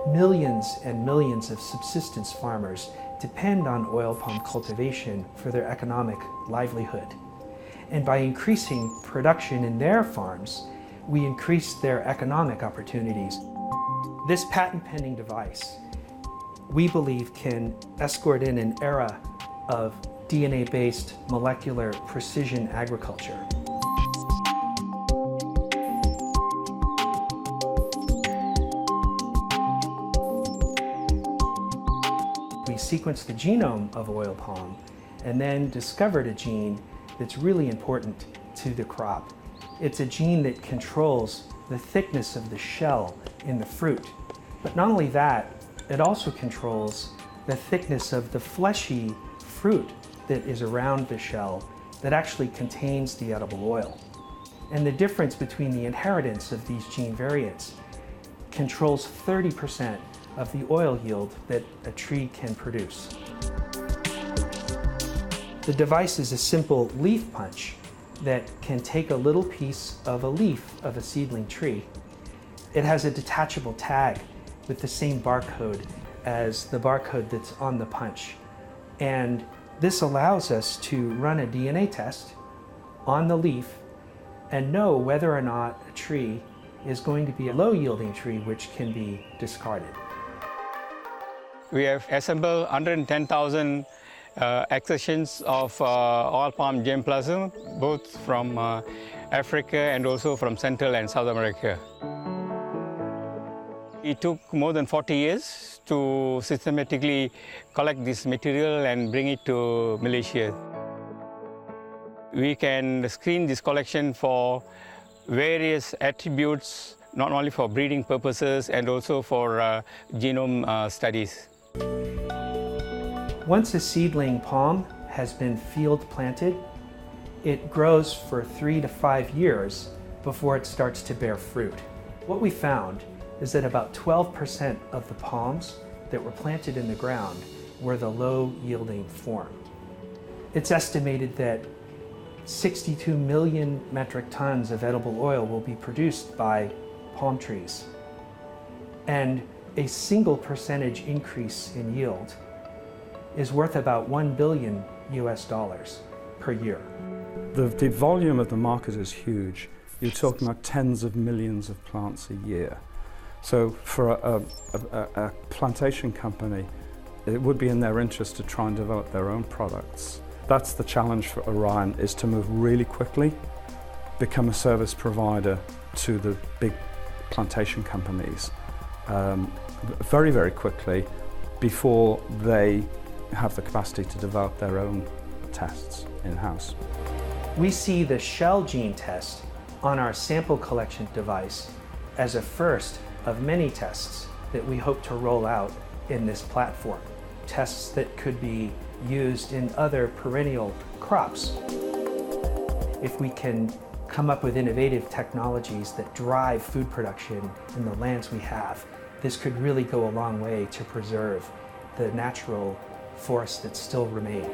Millions and millions of subsistence farmers depend on oil palm cultivation for their economic livelihood. And by increasing production in their farms, we increase their economic opportunities. This patent-pending device, we believe, can escort in an era of DNA-based molecular precision agriculture. We sequenced the genome of oil palm and then discovered a gene that's really important to the crop. It's a gene that controls the thickness of the shell in the fruit. But not only that, it also controls the thickness of the fleshy fruit that is around the shell that actually contains the edible oil. And the difference between the inheritance of these gene variants controls 30% of the oil yield that a tree can produce. The device is a simple leaf punch that can take a little piece of a leaf of a seedling tree. It has a detachable tag with the same barcode as the barcode that's on the punch. And this allows us to run a DNA test on the leaf and know whether or not a tree is going to be a low-yielding tree which can be discarded. We have assembled 110,000 accessions of oil palm germplasm, both from Africa and also from Central and South America. It took more than 40 years to systematically collect this material and bring it to Malaysia. We can screen this collection for various attributes, not only for breeding purposes and also for genome studies. Once a seedling palm has been field planted, it grows for 3 to 5 years before it starts to bear fruit. What we found is that about 12% of the palms that were planted in the ground were the low-yielding form. It's estimated that 62 million metric tons of edible oil will be produced by palm trees. And a single percentage increase in yield is worth about $1 billion per year. The volume of the market is huge. You're talking about tens of millions of plants a year. So for a plantation company, it would be in their interest to try and develop their own products. That's the challenge for Orion, is to move really quickly, become a service provider to the big plantation companies very, very quickly before they have the capacity to develop their own tests in-house. We see the shell gene test on our sample collection device as a first of many tests that we hope to roll out in this platform. Tests that could be used in other perennial crops. If we can come up with innovative technologies that drive food production in the lands we have, this could really go a long way to preserve the natural forests that still remain.